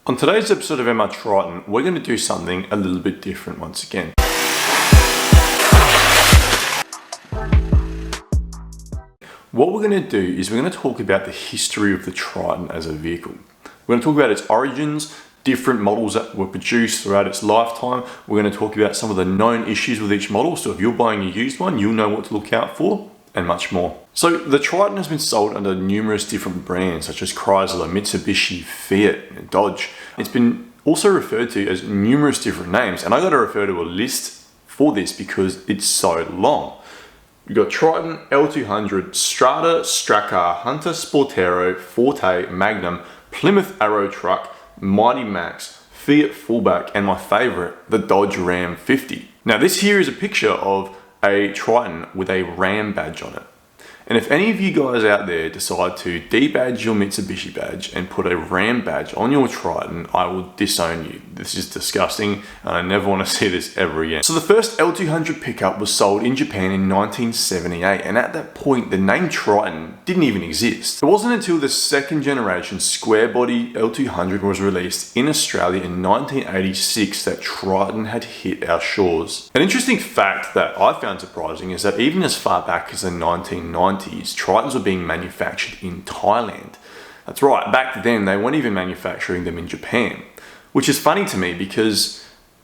On today's episode of MR Triton, we're going to do something a little bit different once again. What we're going to do is we're going to talk about the history of the Triton as a vehicle. We're going to talk about its origins, different models that were produced throughout its lifetime. We're going to talk about some of the known issues with each model, so if you're buying a used one, you'll know what to look out for, and much more. So the Triton has been sold under numerous different brands such as Chrysler, Mitsubishi, Fiat, and Dodge. It's been also referred to as numerous different names, and I got to refer to a list for this because it's so long. You've got Triton, L200, Strata, Stracar, Hunter Sportero, Forte, Magnum, Plymouth Arrow Truck, Mighty Max, Fiat Fullback, and my favorite, the Dodge Ram 50. Now this here is a picture of a Triton with a Ram badge on it. And if any of you guys out there decide to debadge your Mitsubishi badge and put a Ram badge on your Triton, I will disown you. This is disgusting and I never want to see this ever again. So the first L200 pickup was sold in Japan in 1978, and at that point the name Triton didn't even exist. It wasn't until the second generation square body L200 was released in Australia in 1986 that Triton had hit our shores. An interesting fact that I found surprising is that even as far back as the 1990s, Tritons were being manufactured in Thailand. That's right, back then they weren't even manufacturing them in Japan, which is funny to me because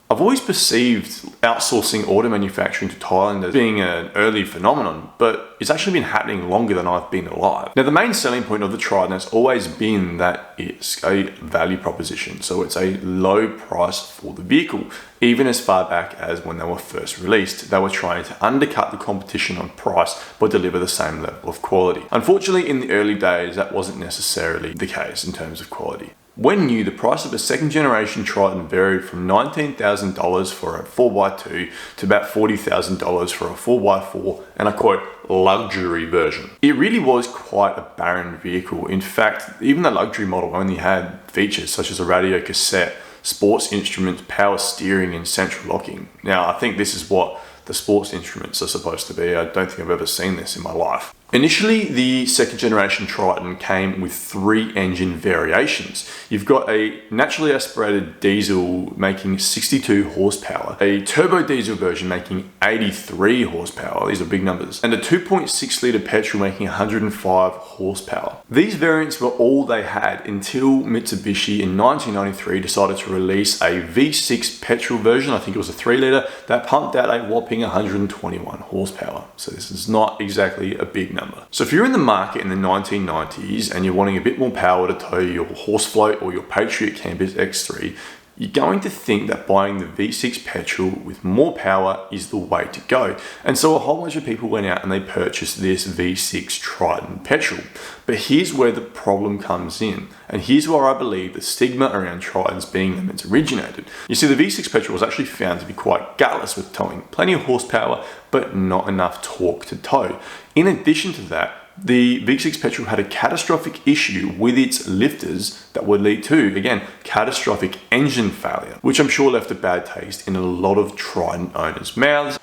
I've always perceived outsourcing auto manufacturing to Thailand as being an early phenomenon, but it's actually been happening longer than I've been alive. Now the main selling point of the Triton has always been that it's a value proposition, so it's a low price for the vehicle. Even as far back as when they were first released, they were trying to undercut the competition on price but deliver the same level of quality. Unfortunately, in the early days, that wasn't necessarily the case in terms of quality. When new, the price of a second generation Triton varied from $19,000 for a 4x2 to about $40,000 for a 4x4, and I quote, luxury version. It really was quite a barren vehicle. In fact, even the luxury model only had features such as a radio cassette, sports instruments, power steering, and central locking. Now, I think this is what the sports instruments are supposed to be. I don't think I've ever seen this in my life. Initially, the second generation Triton came with 3 engine variations. You've got a naturally aspirated diesel making 62 horsepower, a turbo diesel version making 83 horsepower, these are big numbers, and a 2.6 litre petrol making 105 horsepower. These variants were all they had until Mitsubishi in 1993 decided to release a V6 petrol version, I think it was a 3 litre, that pumped out a whopping 121 horsepower. So this is not exactly a big number. So if you're in the market in the 1990s and you're wanting a bit more power to tow your Horsefloat or your Patriot Campers X3, you're going to think that buying the V6 petrol with more power is the way to go. And so a whole bunch of people went out and they purchased this V6 Triton petrol. But here's where the problem comes in. And here's where I believe the stigma around Tritons being them it's originated. You see, the V6 petrol was actually found to be quite gutless with towing. Plenty of horsepower, but not enough torque to tow. In addition to that, the V6 petrol had a catastrophic issue with its lifters that would lead to, again, catastrophic engine failure, which I'm sure left a bad taste in a lot of Triton owners' mouths.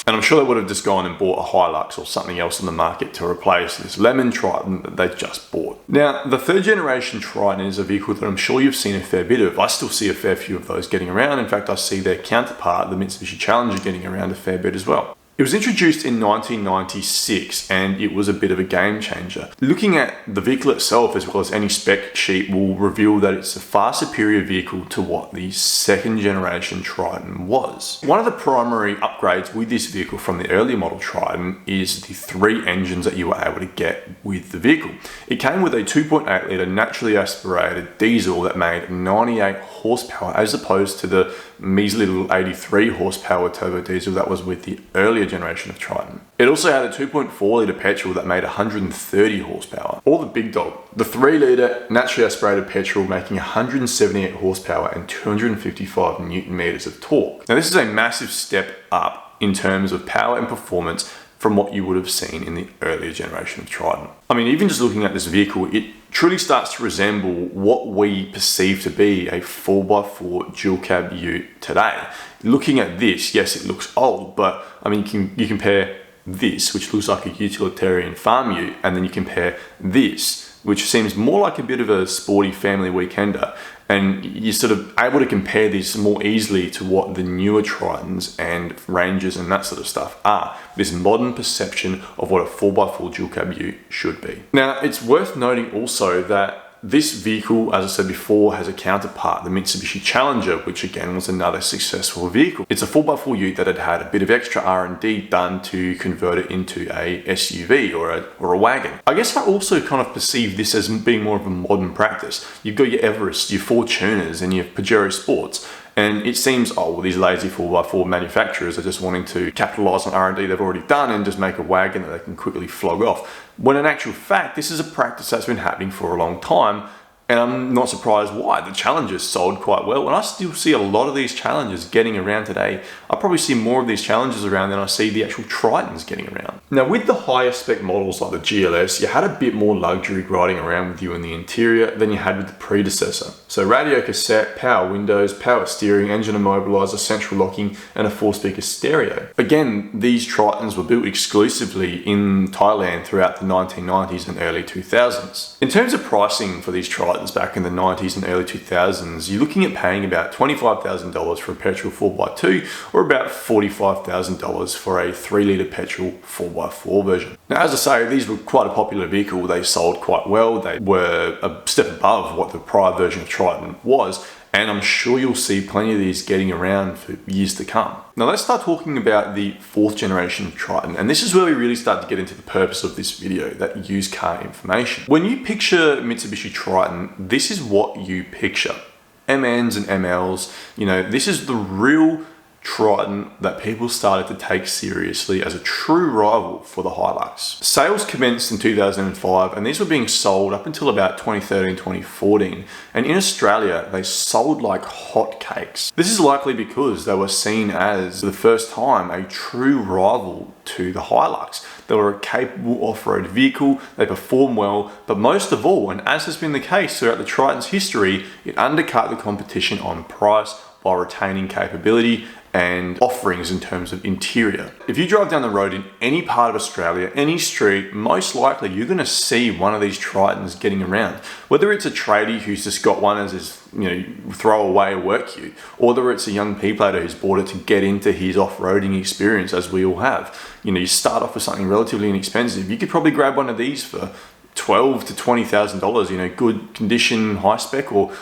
And I'm sure they would have just gone and bought a Hilux or something else on the market to replace this lemon Triton that they just bought. Now, the third generation Triton is a vehicle that I'm sure you've seen a fair bit of. I still see a fair few of those getting around. In fact, I see their counterpart, the Mitsubishi Challenger, getting around a fair bit as well. It was introduced in 1996 and it was a bit of a game changer. Looking at the vehicle itself as well as any spec sheet will reveal that it's a far superior vehicle to what the second generation Triton was. One of the primary upgrades with this vehicle from the earlier model Triton is the 3 engines that you were able to get with the vehicle. It came with a 2.8 litre naturally aspirated diesel that made 98 horsepower as opposed to the measly little 83 horsepower turbo diesel that was with the earlier generation of Triton. It also had a 2.4 litre petrol that made 130 horsepower, or the big dog, the 3 litre naturally aspirated petrol making 178 horsepower and 255 newton meters of torque. Now this is a massive step up in terms of power and performance from what you would have seen in the earlier generation of Triton. I mean, even just looking at this vehicle, it truly starts to resemble what we perceive to be a 4x4 dual cab ute today. Looking at this, yes, it looks old, but I mean, you compare this, which looks like a utilitarian farm ute, and then you compare this, which seems more like a bit of a sporty family weekender, and you're sort of able to compare these more easily to what the newer Tritons and Rangers and that sort of stuff are. This modern perception of what a 4x4 dual cab ute should be. Now, it's worth noting also that this vehicle, as I said before, has a counterpart, the Mitsubishi Challenger, which again was another successful vehicle. It's a 4x4 ute that had had a bit of extra R&D done to convert it into a SUV or a wagon. I guess I also kind of perceive this as being more of a modern practice. You've got your Everest, your Fortuners, and your Pajero Sports. And it seems, oh, well, these lazy 4x4 manufacturers are just wanting to capitalize on R&D they've already done and just make a wagon that they can quickly flog off. When in actual fact, this is a practice that's been happening for a long time. And I'm not surprised why. The Challengers sold quite well, and I still see a lot of these Challengers getting around today. I probably see more of these Challengers around than I see the actual Tritons getting around. Now, with the higher spec models like the GLS, you had a bit more luxury riding around with you in the interior than you had with the predecessor. So radio cassette, power windows, power steering, engine immobilizer, central locking, and a 4-speaker stereo. Again, these Tritons were built exclusively in Thailand throughout the 1990s and early 2000s. In terms of pricing for these Tritons, back in the 90s and early 2000s, you're looking at paying about $25,000 for a petrol 4x2 or about $45,000 for a 3-litre petrol 4x4 version. Now, as I say, these were quite a popular vehicle. They sold quite well. They were a step above what the prior version of Triton was, and I'm sure you'll see plenty of these getting around for years to come. Now let's start talking about the 4th generation of Triton, and this is where we really start to get into the purpose of this video, that used car information. When you picture Mitsubishi Triton, this is what you picture. MNs and MLs, you know, this is the real Triton that people started to take seriously as a true rival for the Hilux. Sales commenced in 2005, and these were being sold up until about 2013, 2014. And in Australia, they sold like hotcakes. This is likely because they were seen as, for the first time, a true rival to the Hilux. They were a capable off-road vehicle, they perform well, but most of all, and as has been the case throughout the Triton's history, it undercut the competition on price while retaining capability and offerings in terms of interior. If you drive down the road in any part of Australia, any street, most likely you're going to see one of these Tritons getting around. Whether it's a tradie who's just got one as his, throwaway work ute, or whether it's a young P-plater who's bought it to get into his off-roading experience, as we all have. You start off with something relatively inexpensive. You could probably grab one of these for $12,000 to $20,000, good condition high spec or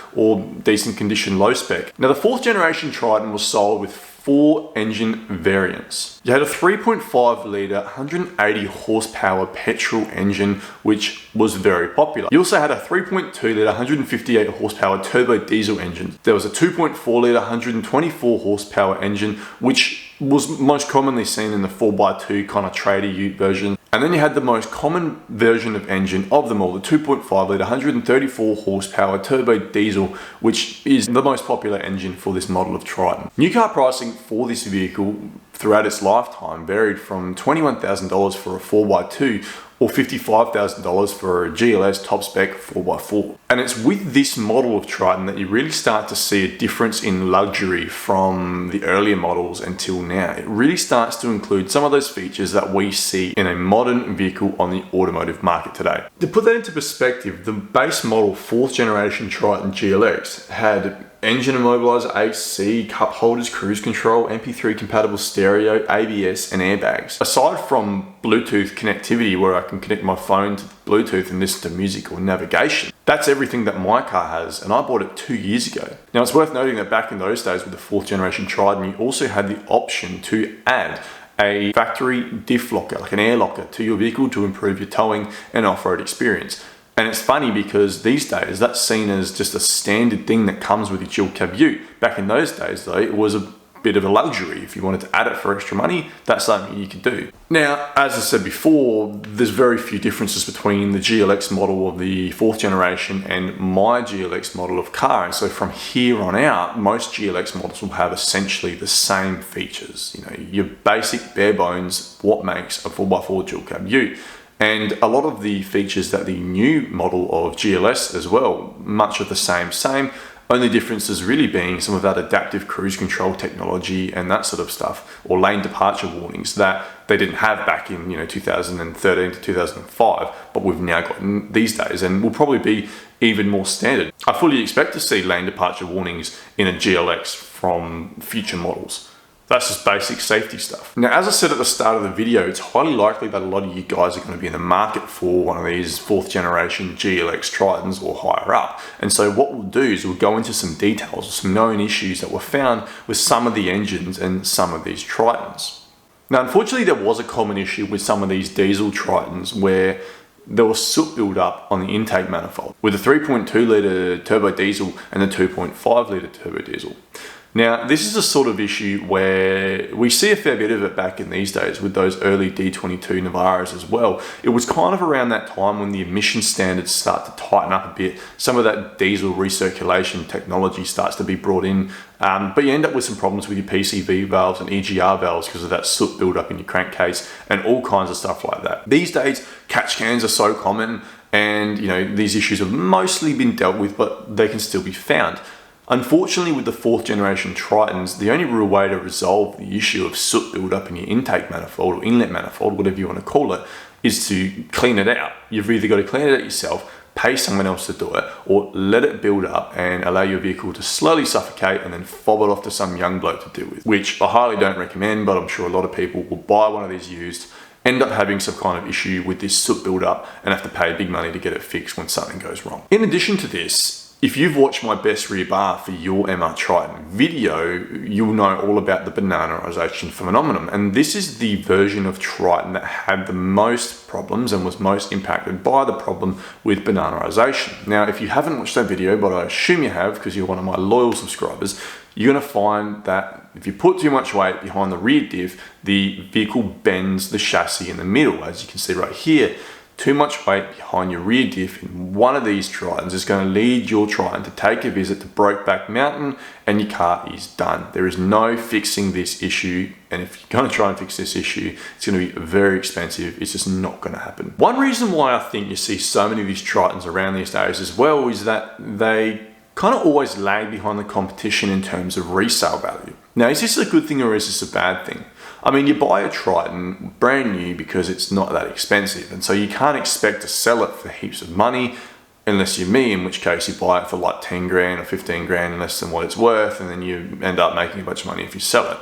decent condition low spec. Now the 4th generation Triton was sold with 4 engine variants. You had a 3.5 litre 180 horsepower petrol engine, which was very popular. You also had a 3.2 litre 158 horsepower turbo diesel engine. There was a 2.4 litre 124 horsepower engine, which was most commonly seen in the 4x2 kind of tradie ute version. And then you had the most common version of engine of them all, the 2.5 litre 134 horsepower turbo diesel, which is the most popular engine for this model of Triton. New car pricing for this vehicle throughout its lifetime varied from $21,000 for a 4x2 or $55,000 for a GLS top spec 4x4. And it's with this model of Triton that you really start to see a difference in luxury from the earlier models until now. It really starts to include some of those features that we see in a modern vehicle on the automotive market today. To put that into perspective, the base model 4th generation Triton GLX had engine immobilizer, AC, cup holders, cruise control, MP3 compatible stereo, ABS, and airbags. Aside from Bluetooth connectivity, where I can connect my phone to Bluetooth and listen to music or navigation, that's everything that my car has, and I bought it 2 years ago. Now it's worth noting that back in those days with the 4th generation Triton, you also had the option to add a factory diff locker, like an air locker, to your vehicle to improve your towing and off-road experience. And it's funny because these days that's seen as just a standard thing that comes with your dual cab ute. Back in those days though, it was a bit of a luxury. If you wanted to add it for extra money, that's something you could do. Now, as I said before, there's very few differences between the GLX model of the 4th generation and my GLX model of car. And so from here on out, most GLX models will have essentially the same features. Your basic bare bones, what makes a 4x4 dual cab ute. And a lot of the features that the new model of GLS as well, much of the same, Only differences really being some of that adaptive cruise control technology and that sort of stuff, or lane departure warnings that they didn't have back in 2013 to 2005, but we've now got these days, and will probably be even more standard. I fully expect to see lane departure warnings in a GLX from future models. That's just basic safety stuff. Now, as I said at the start of the video, it's highly likely that a lot of you guys are going to be in the market for one of these 4th generation GLX Tritons or higher up. And so what we'll do is we'll go into some details, some known issues that were found with some of the engines and some of these Tritons. Now, unfortunately, there was a common issue with some of these diesel Tritons where there was soot buildup on the intake manifold with the 3.2 litre turbo diesel and the 2.5 litre turbo diesel. Now, this is a sort of issue where we see a fair bit of it back in these days with those early D22 Navaras as well. It was kind of around that time when the emission standards start to tighten up a bit. Some of that diesel recirculation technology starts to be brought in, but you end up with some problems with your PCV valves and EGR valves because of that soot buildup in your crankcase and all kinds of stuff like that. These days, catch cans are so common, and these issues have mostly been dealt with, but they can still be found. Unfortunately, with the 4th generation Tritons, the only real way to resolve the issue of soot buildup in your intake manifold or inlet manifold, whatever you want to call it, is to clean it out. You've either got to clean it out yourself, pay someone else to do it, or let it build up and allow your vehicle to slowly suffocate and then fob it off to some young bloke to deal with, which I highly don't recommend, but I'm sure a lot of people will buy one of these used, end up having some kind of issue with this soot buildup and have to pay big money to get it fixed when something goes wrong. In addition to this, if you've watched my best rear bar for your MR Triton video, you'll know all about the bananarization phenomenon. And this is the version of Triton that had the most problems and was most impacted by the problem with bananarization. Now, if you haven't watched that video, but I assume you have because you're one of my loyal subscribers, you're going to find that if you put too much weight behind the rear diff, the vehicle bends the chassis in the middle, as you can see right here. Too much weight behind your rear diff in one of these Tritons is going to lead your Triton to take a visit to Brokeback Mountain and your car is done. There is no fixing this issue, and if you're going to try and fix this issue, it's going to be very expensive. It's just not going to happen. One reason why I think you see so many of these Tritons around these days as well is that they kind of always lag behind the competition in terms of resale value. Now, is this a good thing or is this a bad thing? I mean, you buy a Triton brand new because it's not that expensive, and so you can't expect to sell it for heaps of money unless you're me, in which case you buy it for like 10 grand or 15 grand less than what it's worth, and then you end up making a bunch of money if you sell it.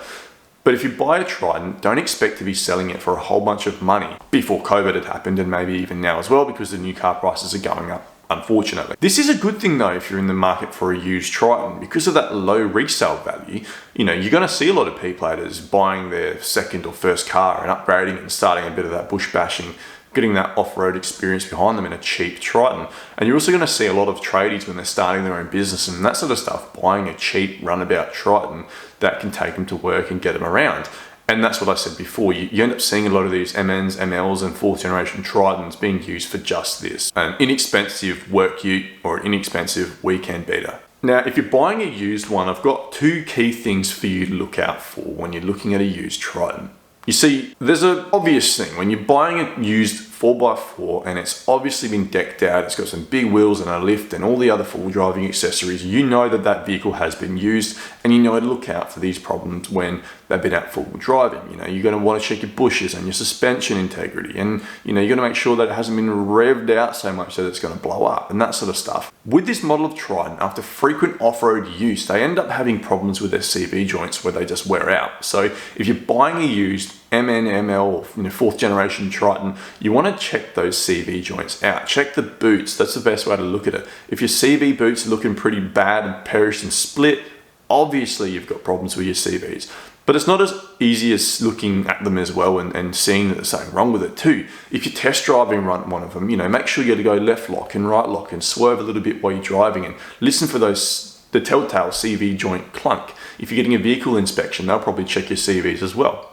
But if you buy a Triton, don't expect to be selling it for a whole bunch of money before COVID had happened, and maybe even now as well, because the new car prices are going up, unfortunately. This is a good thing though if you're in the market for a used Triton. Because of that low resale value, you're going to see a lot of P-platers buying their second or first car and upgrading and starting a bit of that bush bashing, getting that off-road experience behind them in a cheap Triton. And you're also going to see a lot of tradies when they're starting their own business and that sort of stuff, buying a cheap runabout Triton that can take them to work and get them around. And that's what I said before, you end up seeing a lot of these MNs, MLs and 4th generation Tritons being used for just this, an inexpensive work ute or an inexpensive weekend beater. Now, if you're buying a used one, I've got 2 key things for you to look out for when you're looking at a used Triton. You see, there's an obvious thing. When you're buying a used 4x4 and it's obviously been decked out, it's got some big wheels and a lift and all the other full driving accessories, you know that that vehicle has been used, and you know to look out for these problems when they've been out full driving. You're going to want to check your bushes and your suspension integrity, and you're going to make sure that it hasn't been revved out so much that it's going to blow up and that sort of stuff. With this model of Triton, after frequent off-road use, they end up having problems with their CV joints where they just wear out. So if you're buying a used MN, ML, or 4th generation Triton, you want to check those CV joints out. Check the boots. That's the best way to look at it. If your CV boots are looking pretty bad and perished and split, obviously you've got problems with your CVs. But it's not as easy as looking at them as well and seeing that there's something wrong with it too. If you're test driving one of them, make sure you go left lock and right lock and swerve a little bit while you're driving and listen for the telltale CV joint clunk. If you're getting a vehicle inspection, they'll probably check your CVs as well.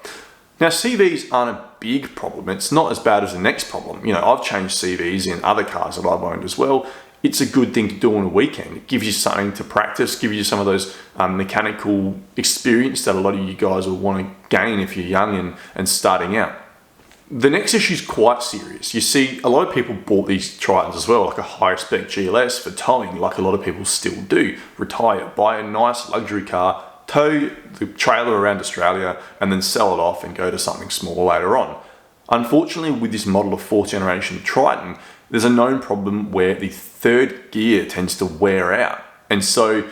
Now, CVs aren't a big problem. It's not as bad as the next problem. I've changed CVs in other cars that I've owned as well. It's a good thing to do on a weekend. It gives you something to practice, gives you some of those mechanical experience that a lot of you guys will want to gain if you're young and starting out. The next issue is quite serious. You see, a lot of people bought these Tritons as well, like a high spec GLS for towing, like a lot of people still do. Retire, buy a nice luxury car, tow the trailer around Australia, and then sell it off and go to something small later on. Unfortunately, with this model of 4th generation Triton, there's a known problem where the third gear tends to wear out. And so,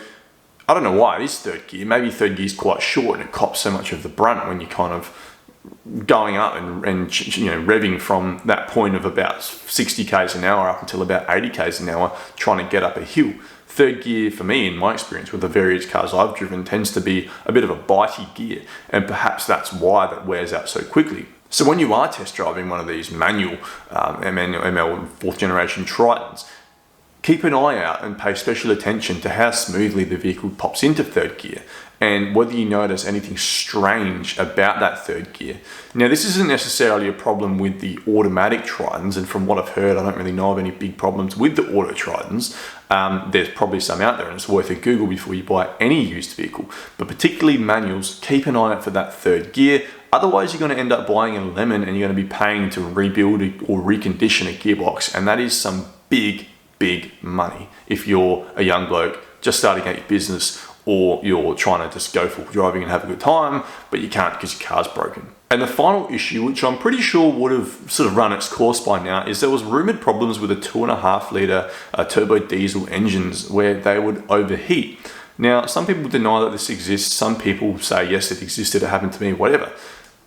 I don't know why it is third gear. Maybe third gear is quite short and it cops so much of the brunt when you're kind of going up and revving from that point of about 60 k's an hour up until about 80 k's an hour, trying to get up a hill. Third gear, for me, in my experience with the various cars I've driven, tends to be a bit of a bitey gear, and perhaps that's why that wears out so quickly. So when you are test driving one of these manual ML 4th generation Tritons, keep an eye out and pay special attention to how smoothly the vehicle pops into third gear and whether you notice anything strange about that third gear. Now, this isn't necessarily a problem with the automatic Tritons, and from what I've heard, I don't really know of any big problems with the auto Tritons. There's probably some out there, and it's worth a Google before you buy any used vehicle. But particularly manuals, keep an eye out for that third gear. Otherwise, you're going to end up buying a lemon and you're going to be paying to rebuild or recondition a gearbox, and that is some big money if you're a young bloke just starting out your business, or you're trying to just go for driving and have a good time, but you can't because your car's broken. And the final issue, which I'm pretty sure would have sort of run its course by now, is there was rumored problems with the 2.5 litre turbo diesel engines where they would overheat. Now, some people deny that this exists. Some people say, yes, it existed, it happened to me, whatever.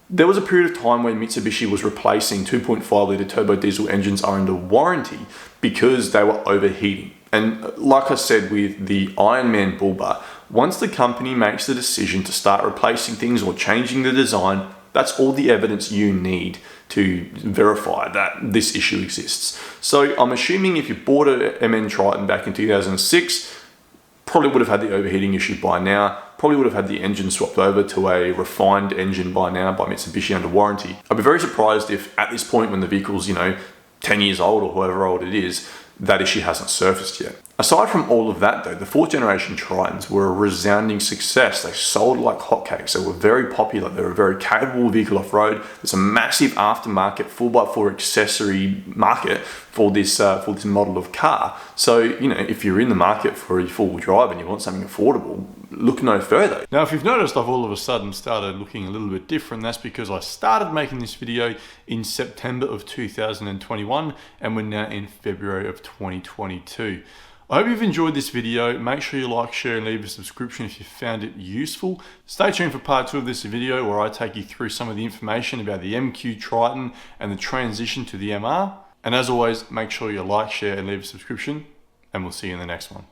There was a period of time when Mitsubishi was replacing 2.5 litre turbo diesel engines are under warranty because they were overheating. And like I said with the Ironman bull bar, once the company makes the decision to start replacing things or changing the design, that's all the evidence you need to verify that this issue exists. So I'm assuming if you bought a MN Triton back in 2006, probably would have had the overheating issue by now, probably would have had the engine swapped over to a refined engine by now by Mitsubishi under warranty. I'd be very surprised if at this point when the vehicle's, 10 years old or however old it is, that issue hasn't surfaced yet. Aside from all of that though, the 4th generation Tritons were a resounding success. They sold like hotcakes. They were very popular. They were a very capable vehicle off-road. There's a massive aftermarket 4x4 accessory market for this model of car. So, if you're in the market for a four-wheel drive and you want something affordable, look no further. Now, if you've noticed I've all of a sudden started looking a little bit different, that's because I started making this video in September of 2021 and we're now in February of 2022. I hope you've enjoyed this video. Make sure you like, share, and leave a subscription if you found it useful. Stay tuned for part 2 of this video where I take you through some of the information about the MQ Triton and the transition to the MR. And as always, make sure you like, share, and leave a subscription, and we'll see you in the next one.